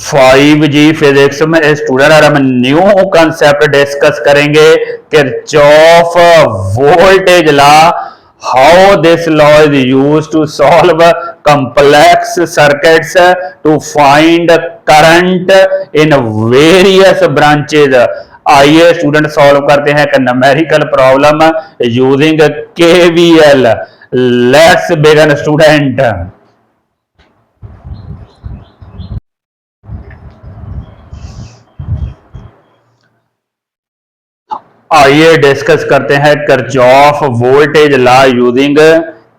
5G physics में student और हम न्यू कंसेप्ट डिस्कस करेंगे Kirchhoff voltage law, how this law is used to solve complex circuits to find current in various branches। आइए student solve करते हैं एक numerical problem using KVL. Let's begin student. आइए discuss करते हैं Kirchhoff voltage law using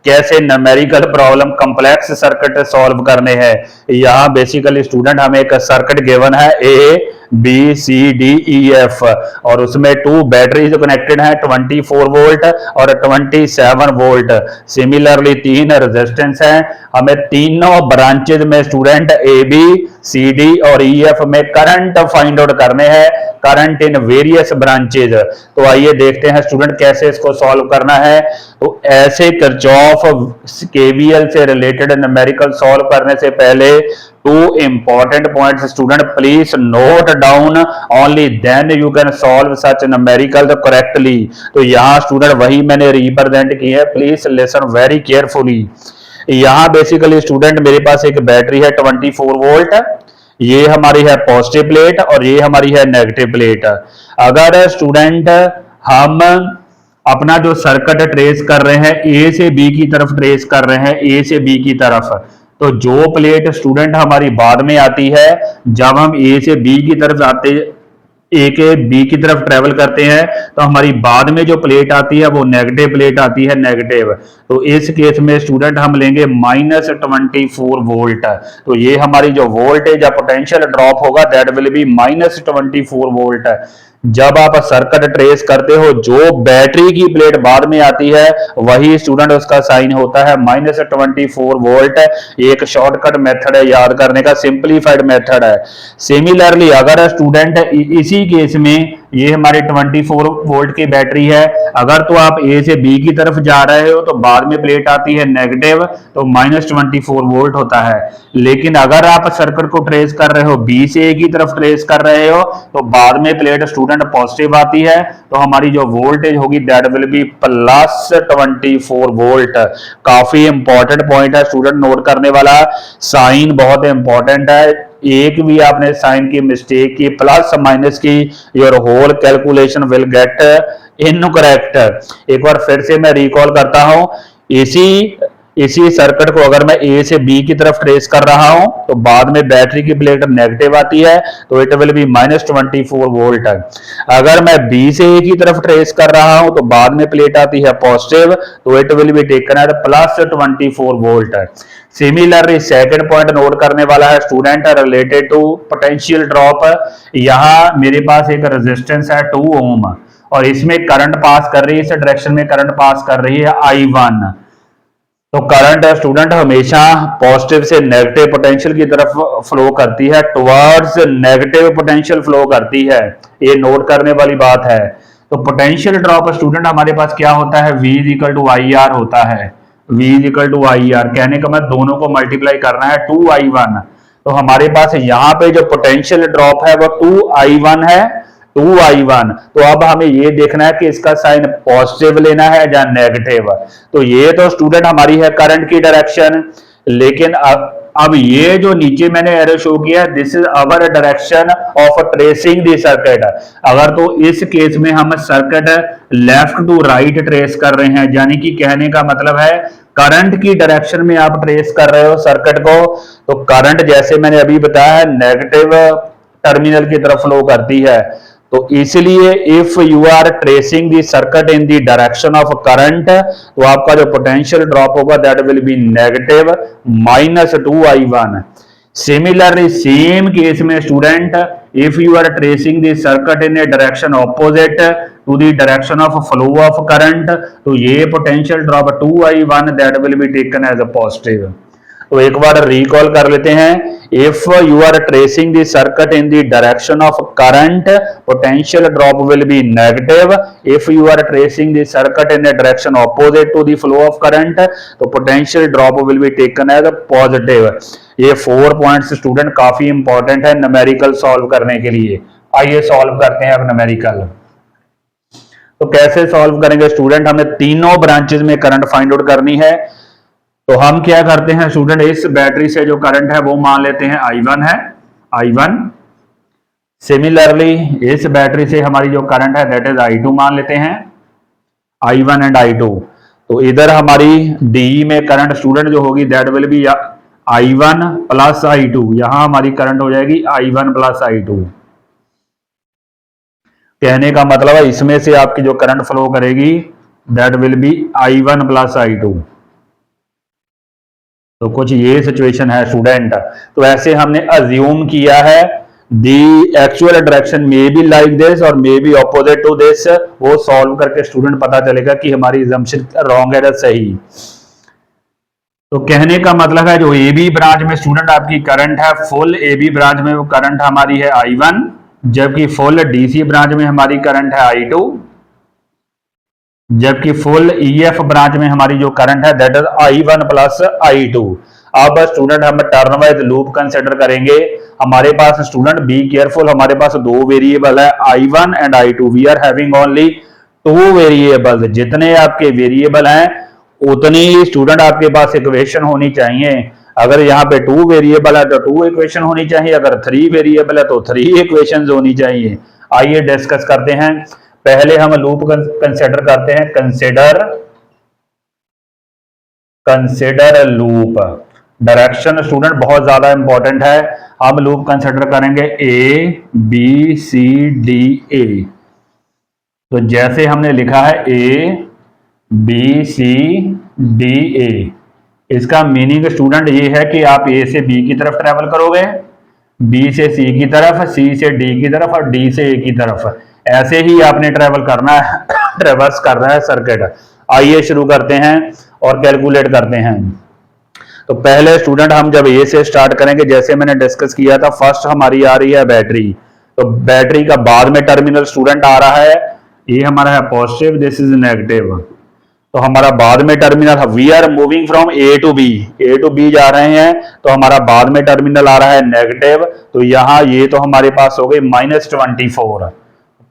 कैसे numerical problem complex circuit solve करने हैं। यहाँ बेसिकली स्टूडेंट हमें एक सर्किट गिवन है A B C D E F और उसमें 2 बैटरीज कनेक्टेड हैं 24 वोल्ट और 27 वोल्ट। सिमिलरली 3 रेजिस्टेंस हैं। हमें तीनों ब्रांचेज में student A B C D और ई एफ में करंट फाइंड आउट करने हैं, करंट इन वेरियस ब्रांचेज। तो आइए देखते हैं स्टूडेंट कैसे इसको सॉल्व करना है। तो ऐसे किरचॉफ केवीएल से रिलेटेड न्यूमेरिकल सॉल्व करने से पहले 2 important points student please note down, only then you can solve such numerical correctly. तो यहाँ स्टूडेंट वही मैंने रिप्रेजेंट की है, प्लीज लिसन वेरी केयरफुली। यहाँ बेसिकली स्टूडेंट मेरे पास एक बैटरी है 24 वोल्ट, ये हमारी है पॉजिटिव प्लेट और ये हमारी है नेगेटिव प्लेट। अगर स्टूडेंट हम अपना जो सर्किट ट्रेस कर रहे हैं ए से बी की तरफ ट्रेस कर रहे हैं, ए से बी की तरफ, तो जो प्लेट स्टूडेंट हमारी बाद में आती है, जब हम ए से बी की तरफ आते ए के बी की तरफ ट्रेवल करते हैं तो हमारी बाद में जो प्लेट आती है वो नेगेटिव प्लेट आती है, नेगेटिव। तो इस केस में स्टूडेंट हम लेंगे -24 वोल्ट। तो ये हमारी जो वोल्टेज या पोटेंशियल ड्रॉप होगा दैट विल बी -24 वोल्ट। जब आप सर्किट ट्रेस करते हो जो बैटरी की प्लेट बाद में आती है वही स्टूडेंट उसका साइन होता है -24 वोल्ट। एक शॉर्टकट मेथड है याद करने का, सिंपलीफाइड मेथड है। सिमिलरली अगर स्टूडेंट इसी केस में ये हमारी 24 वोल्ट की बैटरी है, अगर तो आप ए से बी की तरफ जा रहे हो तो बाद में प्लेट आती है नेगेटिव, तो -24 वोल्ट होता है। लेकिन अगर आप सर्किट को ट्रेस कर रहे हो बी से ए की तरफ ट्रेस कर रहे हो तो बाद में प्लेट स्टूडेंट पॉजिटिव आती है, तो हमारी जो वोल्टेज होगी दैट विल बी +24 वोल्ट। काफी इंपॉर्टेंट पॉइंट है स्टूडेंट, नोट करने वाला। साइन बहुत इंपॉर्टेंट है, एक भी आपने साइन की मिस्टेक की, प्लस माइनस की, your whole calculation will get incorrect. एक बार फिर से मैं रिकॉल करता हूं, इसी सर्किट को अगर मैं ए से बी की तरफ ट्रेस कर रहा हूं तो बाद में बैटरी की प्लेट नेगेटिव आती है, तो इट विल बी -24 वोल्ट। अगर मैं बी से ए की तरफ ट्रेस कर रहा हूं तो बाद में प्लेट आती है पॉजिटिव, तो it will be taken at +24 volt. Similarly second point note करने वाला है student related to potential drop. यहां मेरे पास एक रेजिस्टेंस है 2 ओम और इसमें करंट पास कर रही है, इस डायरेक्शन में करंट पास कर रही है I1। तो करंट स्टूडेंट हमेशा पॉजिटिव से नेगेटिव पोटेंशियल की तरफ फ्लो करती है, टुवर्ड्स नेगेटिव पोटेंशियल फ्लो करती है, ये नोट करने वाली बात है। तो पोटेंशियल ड्रॉप स्टूडेंट हमारे पास क्या होता है, V = IR होता है। V = IR कहने का मतलब दोनों को मल्टीप्लाई करना है 2I1। तो हमारे पास यहाँ पे जो पोटेंशियल ड्रॉप है वो 2I1 है, 2I1। तो अब हमें ये देखना है कि इसका साइन पॉजिटिव लेना है या नेगेटिव। तो ये तो स्टूडेंट हमारी है करंट की डायरेक्शन, लेकिन अब ये जो नीचे मैंने एरो शो किया, this is our direction of tracing the circuit. अगर तो इस केस में हम circuit left to right trace कर रहे हैं, यानी कि कहने का मतलब है करंट की डायरेक्शन में आप ट्रेस कर रहे हो सर्किट को, तो करंट जैसे मैंने अभी बताया है नेगेटिव टर्मिनल की तरफ फ्लो करती है। तो इसलिए if you are tracing the circuit in the direction of current, तो आपका जो पोटेंशियल ड्रॉप होगा that will be negative -2I1। Similarly same case में student if you are tracing the circuit in a direction opposite to the direction of flow of current, तो ये potential drop 2I1 that will be taken as a positive. तो एक बार recall कर लेते हैं, if you are tracing the circuit in the direction of current potential drop will be negative, if you are tracing the circuit in the direction opposite to the flow of current तो potential drop will be taken as positive. ये 4 points student काफी important है numerical solve करने के लिए। आइए solve करते हैं अब न्यूमेरिकल। तो कैसे सॉल्व करेंगे स्टूडेंट, हमें तीनों ब्रांचेस में करंट फाइंड आउट करनी है। तो हम क्या करते हैं स्टूडेंट, इस बैटरी से जो करंट है वो मान लेते हैं I1 है, I1। सिमिलरली इस बैटरी से हमारी जो करंट है दैट इज I2 मान लेते हैं, I1 एंड I2। तो इधर हमारी डी में करंट स्टूडेंट जो होगी that will B I1 plus I2। यहां हमारी करंट हो जाएगी I1 प्लस I2। कहने का मतलब है इसमें से आपकी जो करंट फ्लो करेगी that will B I1 plus I2। तो कुछ ये सिचुएशन है स्टूडेंट। तो ऐसे हमने अज्यूम किया है the actual direction may be like this और may be opposite to this. वो सॉल्व करके स्टूडेंट पता चलेगा कि हमारी assumption रॉन्ग है या सही। तो कहने का मतलब है जो ए बी ब्रांच में स्टूडेंट आपकी करंट है, फुल ए बी ब्रांच में वो करंट हमारी है I1, जबकि फुल डीसी ब्रांच में हमारी करंट है I2, जबकि फुल ईएफ ब्रांच में हमारी जो करंट है that is I1 plus I2। अब स्टूडेंट हम टर्न वाइज लूप कंसिडर करेंगे। हमारे पास स्टूडेंट बी केयरफुल, हमारे पास दो वेरिएबल है I1 and I2। We are having only two variables. जितने आपके वेरिएबल हैं उतनी स्टूडेंट आपके पास इक्वेशन होनी चाहिए। अगर यहाँ पे टू वेरिएबल है तो टू इक्वेशन होनी चाहिए, अगर थ्री वेरिएबल है तो थ्री इक्वेशन होनी चाहिए। आइए डिस्कस करते हैं। पहले हम लूप कंसिडर करते हैं, कंसिडर लूप। डायरेक्शन स्टूडेंट बहुत ज्यादा इंपॉर्टेंट है। हम लूप कंसिडर करेंगे ABCDA। तो जैसे हमने लिखा है ABCDA, इसका मीनिंग स्टूडेंट ये है कि आप A से B की तरफ ट्रेवल करोगे, B से C की तरफ, C से D की तरफ और D से A की तरफ। ऐसे ही आपने ट्रेवल करना है, ट्रेवर्स करना है सर्किट। आइए शुरू करते हैं और कैलकुलेट करते हैं। तो पहले स्टूडेंट हम जब ए से स्टार्ट करेंगे, जैसे मैंने डिस्कस किया था, फर्स्ट हमारी आ रही है बैटरी। तो बैटरी का बाद में टर्मिनल स्टूडेंट आ रहा है, ये हमारा है पॉजिटिव, दिस इज नेगेटिव। तो हमारा बाद में terminal, we are moving from A to B जा रहे हैं, तो हमारा बाद में टर्मिनल आ रहा है नेगेटिव। तो यहां ये तो हमारे पास हो गई -24।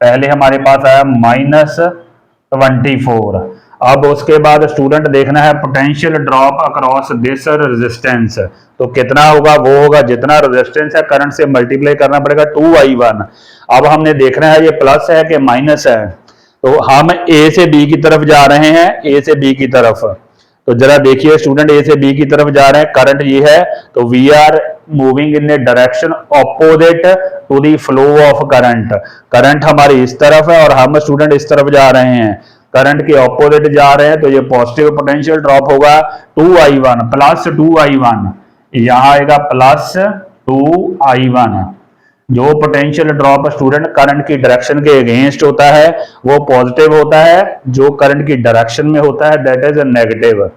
पहले हमारे पास आया -24। अब उसके बाद स्टूडेंट देखना है potential drop across this resistance. तो कितना होगा, वो होगा जितना रेजिस्टेंस है करंट से मल्टीप्लाई करना पड़ेगा 2I1। अब हमने देखना है ये प्लस है कि माइनस है। तो हम ए से बी की तरफ जा रहे हैं, ए से बी की तरफ। तो जरा देखिए स्टूडेंट, ए से बी की तरफ जा रहे हैं, करंट ये है, तो we are moving in a direction opposite to the flow of current. Current हमारी इस तरफ है और हम स्टूडेंट इस तरफ जा रहे हैं, करंट के ऑपोजिट जा रहे हैं। तो ये पॉजिटिव पोटेंशियल ड्रॉप होगा 2I1 प्लस 2I1, यहां आएगा प्लस 2I1। जो पोटेंशियल ड्रॉप स्टूडेंट करंट की डायरेक्शन के अगेंस्ट होता है वो पॉजिटिव होता है, जो करंट की डायरेक्शन में होता है दैट इज नेगेटिव।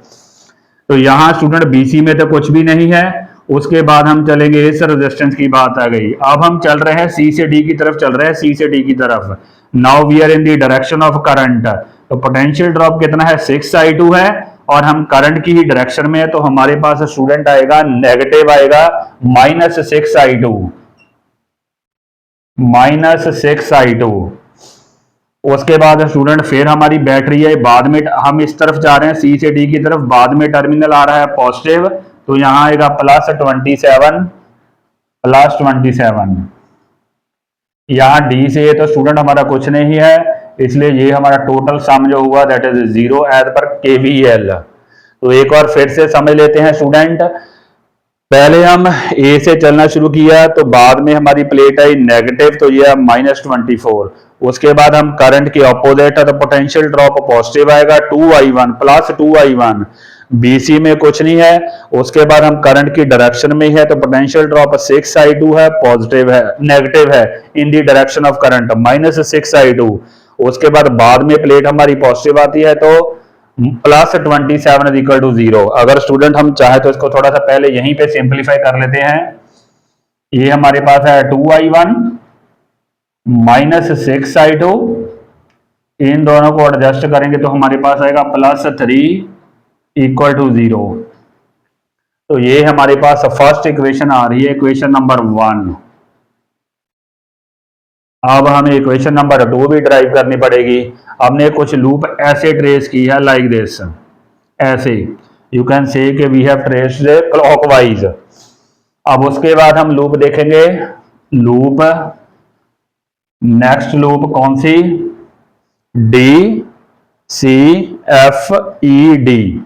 तो यहां स्टूडेंट बीसी में तो कुछ भी नहीं है। उसके बाद हम चलेंगे, इस रेजिस्टेंस की बात आ गई। अब हम चल रहे हैं सी से डी की तरफ, चल रहे हैं सी से डी की तरफ। Now we are in the direction of current. तो पोटेंशियल ड्रॉप कितना है, 6I2 है, और हम करंट की ही डायरेक्शन में है। तो हमारे पास स्टूडेंट आएगा नेगेटिव, आएगा -6I2, -6I2। उसके बाद स्टूडेंट फिर हमारी बैटरी है, बाद में हम इस तरफ जा रहे हैं सी से डी की तरफ, बाद में टर्मिनल आ रहा है पॉजिटिव। तो यहां आएगा +27। यहां डी से तो स्टूडेंट हमारा कुछ नहीं है, इसलिए ये हमारा टोटल सम जो हुआ that is 0 as per KVL। तो एक बार फिर से समझ लेते हैं स्टूडेंट। पहले हम ए से चलना शुरू किया, तो बाद में हमारी प्लेट आई नेगेटिव, तो ये -24। उसके बाद हम करंट के ऑपोजिट है, तो पोटेंशियल ड्रॉप पॉजिटिव आएगा 2I1 प्लस 2I1। बीसी में कुछ नहीं है। उसके बाद हम करंट की डायरेक्शन में है, तो पोटेंशियल ड्रॉप 6I2 है, पॉजिटिव है, नेगेटिव है in the direction of current, -6I2। उसके बाद में प्लेट हमारी पॉजिटिव आती है, तो +27 = 0। अगर स्टूडेंट हम चाहे तो इसको थोड़ा सा पहले यहीं पे सिंपलीफाई कर लेते हैं। ये हमारे पास है 2I1 -6I2, इन दोनों को एडजस्ट करेंगे तो हमारे पास आएगा +3 = 0। तो ये हमारे पास फर्स्ट इक्वेशन आ रही है, इक्वेशन नंबर 1। अब हमें इक्वेशन नंबर 2 भी ड्राइव करनी पड़ेगी। हमने कुछ लूप ऐसे ट्रेस की है, लाइक दिस, ऐसे यू कैन से कि वी हैव ट्रेस्ड क्लॉकवाइज। अब उसके बाद हम लूप देखेंगे, लूप नेक्स्ट लूप कौन सी, D C F E D,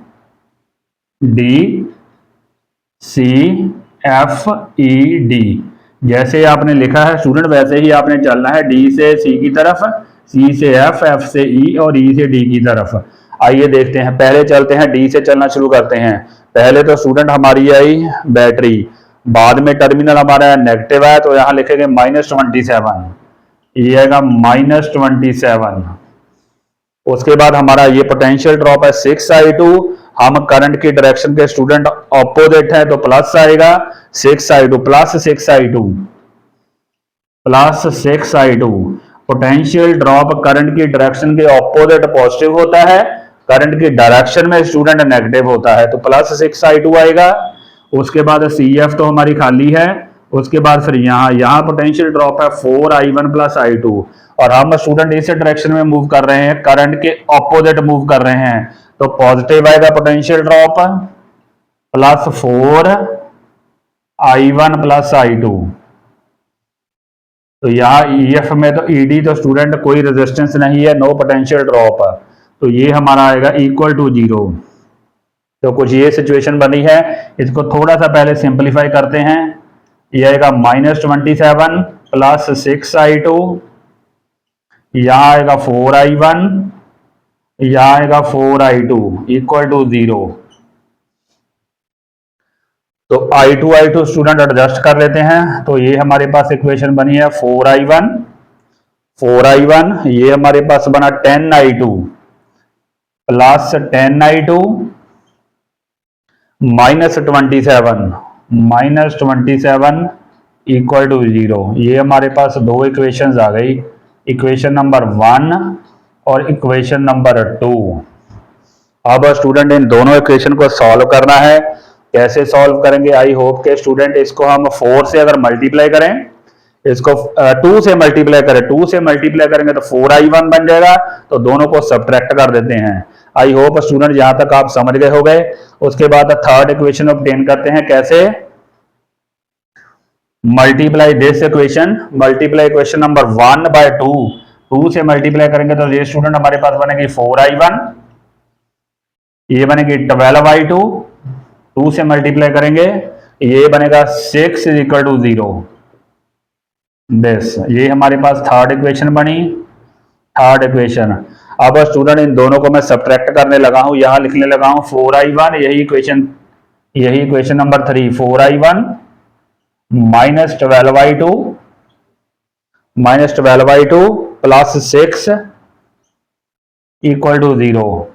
D C F E D, जैसे आपने लिखा है स्टूडेंट वैसे ही आपने चलना है, डी से सी की तरफ, सी से एफ, एफ से ई और ई से डी की तरफ। आइए देखते हैं, पहले चलते हैं डी से चलना शुरू करते हैं। पहले तो स्टूडेंट हमारी आई बैटरी, बाद में टर्मिनल हमारा नेगेटिव है तो यहां लिखेंगे -27, ये आएगा -27। उसके बाद हमारा ये पोटेंशियल ड्रॉप है 6I2, हम करंट की डायरेक्शन के स्टूडेंट ऑपोजिट है तो प्लस आएगा 6I2 plus 6I2 plus 6I2। Potential drop current की डायरेक्शन के ऑपोजिट पॉजिटिव होता है, करंट की डायरेक्शन में स्टूडेंट नेगेटिव होता है तो प्लस 6I2 आएगा। उसके बाद CF तो हमारी खाली है, उसके बाद फिर यहाँ पोटेंशियल ड्रॉप है 4I1 प्लस I2 और हम स्टूडेंट इस डायरेक्शन में मूव कर रहे हैं, करंट के ऑपोजिट मूव कर रहे हैं तो पॉजिटिव आएगा potential drop plus 4I1 plus I2। तो यहाँ EF में तो ED तो स्टूडेंट कोई रेजिस्टेंस नहीं है, नो पोटेंशियल ड्रॉप, तो ये हमारा आएगा इक्वल टू 0। तो कुछ ये सिचुएशन बनी है, इसको थोड़ा सा पहले सिंपलीफाई करते हैं। ये आएगा -27 प्लस 6I2, यहाँ आएगा 4I1, यहाँ आएगा 4I2 इक्वल टू 0। तो I2 स्टूडेंट एडजस्ट कर लेते हैं, तो ये हमारे पास इक्वेशन बनी है 4I1, ये हमारे पास बना 10I2 plus 10I2 -27 equal to 0। ये हमारे पास दो इक्वेशंस आ गई, इक्वेशन नंबर 1 और इक्वेशन नंबर 2। अब स्टूडेंट इन दोनों इक्वेशन को सॉल्व करना है। कैसे सॉल्व करेंगे, आई होप के स्टूडेंट इसको हम 4 से अगर मल्टीप्लाई करें, इसको 2 से मल्टीप्लाई करें, 2 से मल्टीप्लाई करेंगे तो 4I1 बन जाएगा, तो दोनों को सब्ट्रैक्ट कर देते हैं। आई होप स्टूडेंट यहां तक आप समझ गए हो गए। उसके बाद थर्ड इक्वेशन ऑब्टेन करते हैं, कैसे, multiply this equation, multiply equation number 1 by 2, 2 से मल्टीप्लाई करेंगे तो ये स्टूडेंट हमारे पास बनेगी 4I1, ये बनेगी 12I2, 2 से मल्टीप्लाई करेंगे ये बनेगा 6 इक्वल टू 0। दिस, ये हमारे पास थर्ड इक्वेशन बनी, थर्ड इक्वेशन। अब स्टूडेंट इन दोनों को मैं सब्ट्रैक्ट करने लगा हूं, यहां लिखने लगा हूं 4I1, यही equation number 3, 4I1 -12I2 plus 6 equal to 0।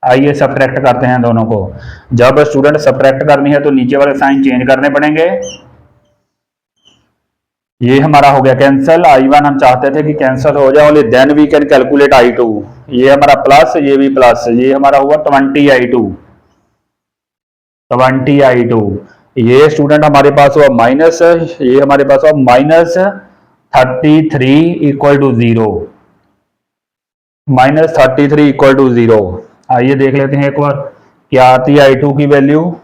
आइए सब्ट्रैक्ट करते हैं दोनों को। जब स्टूडेंट सब्ट्रैक्ट करनी है तो नीचे वाले साइन चेंज करने पड़ेंगे। ये हमारा हो गया कैंसिल, I1 हम चाहते थे कि कैंसिल हो जाए, only then we can calculate I2। ये हमारा प्लस, ये भी प्लस, ये हमारा हुआ 20I2। ये स्टूडेंट हमारे पास हुआ माइनस, ये हमारे पास हुआ -33 इक्वल टू 0, -33 इक्वल टू 0। आइए देख लेते हैं एक बार क्या आती है I2 की वैल्यू।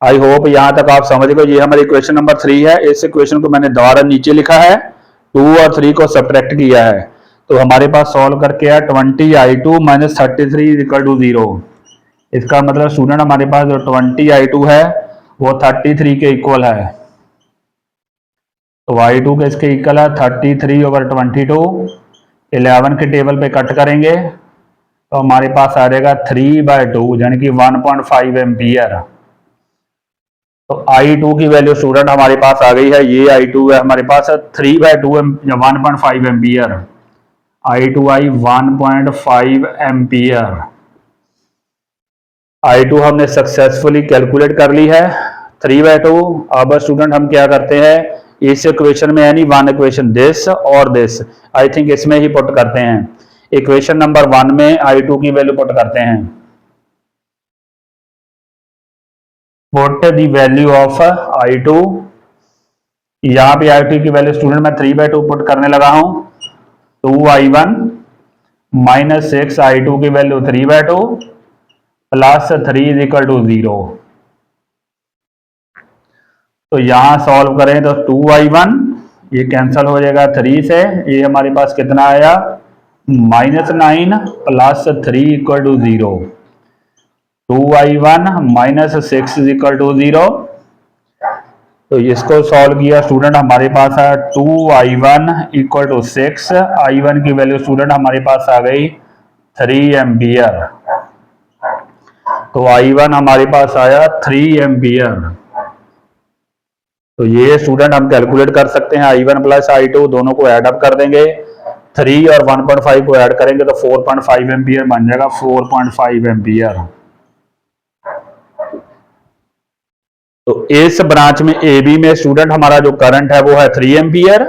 आई होप यहां तक आप समझ गए। ये हमारी इक्वेशन नंबर 3 है, इस इक्वेशन को मैंने दोबारा नीचे लिखा है, 2 और 3 को सब्ट्रैक्ट किया है, तो हमारे पास सॉल्व करके है 20I2 - 33 इक्वल टू 0। इसका मतलब स्टूडेंट हमारे पास जो 20I2 है वो 33 के इक्वल है, तो I2 के इसके इक्वल है 33/22। 11 के टेबल पे कट करेंगे तो हमारे पास आ जाएगा 3/2 यानी कि 1.5 एम्पियर। तो I2 की वैल्यू स्टूडेंट हमारे पास आ गई है, ये I2 है हमारे पास 3/2 या 1.5 एम्पियर। I2 आई 1.5 एम्पियर। I2 हमने सक्सेसफुली कैलकुलेट कर ली है 3/2। अब स्टूडेंट हम क्या करते हैं, इस इक्वेशन में यानी वन इक्वेशन दिस और दिस, आई थिंक इसमें ही पुट करते हैं। इक्वेशन नंबर 1 में I2 की वैल्यू पुट करते हैं। Put the value of I2, यहाँ पे I2 की वैल्यू स्टूडेंट मैं 3/2 पुट करने लगा हूं। 2I1 माइनस 6I2 की value 3/2 plus 3 is equal to 0। तो यहां सॉल्व करें तो 2I1 ये कैंसल हो जाएगा 3 से, ये हमारे पास कितना आया -9 plus 3 equal to 0। 2I1 minus 6 is equal to 0। तो इसको सॉल्व किया स्टूडेंट, हमारे पास है 2I1 इक्वल टू 6। I1 की वैल्यू स्टूडेंट हमारे पास आ गई 3 एम्पियर। तो I1 हमारे पास आया 3 एम्पियर। तो ये स्टूडेंट हम कैलकुलेट कर सकते हैं, I1 प्लस I2 दोनों को ऐड अप कर देंगे, 3 और 1.5 को ऐड करेंगे तो 4.5 एम्पियर बन जाएगा, 4.5 एम्पियर। तो इस ब्रांच में AB में स्टूडेंट हमारा जो करंट है वो है 3 एम्पियर,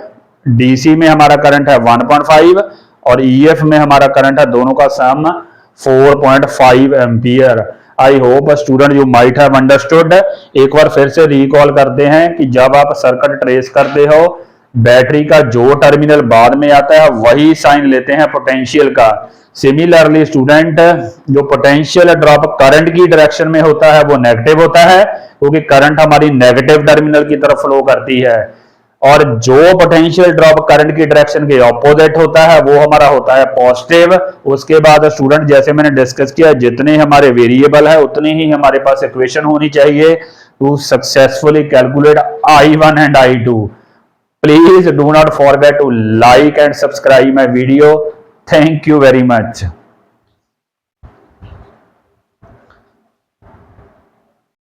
DC में हमारा करंट है 1.5 और EF में हमारा करंट है, दोनों का सम 4.5 ampere. I hope student you might have understood. एक बार फिर से रिकॉल करते हैं कि जब आप सर्किट ट्रेस करते हो, बैटरी का जो टर्मिनल बाद में आता है वही साइन लेते हैं पोटेंशियल का। सिमिलरली स्टूडेंट, जो पोटेंशियल ड्रॉप करंट की डायरेक्शन में होता है वो नेगेटिव होता है, क्योंकि करंट हमारी नेगेटिव टर्मिनल की तरफ फ्लो करती है, और जो पोटेंशियल ड्रॉप करंट की डायरेक्शन के ऑपोजिट होता है वो हमारा होता है पॉजिटिव। उसके बाद स्टूडेंट जैसे मैंने डिस्कस किया, जितने हमारे वेरिएबल है उतनी ही हमारे पास इक्वेशन होनी चाहिए to successfully calculate I1 and I2। Please do not forget to like and subscribe my video. Thank you very much.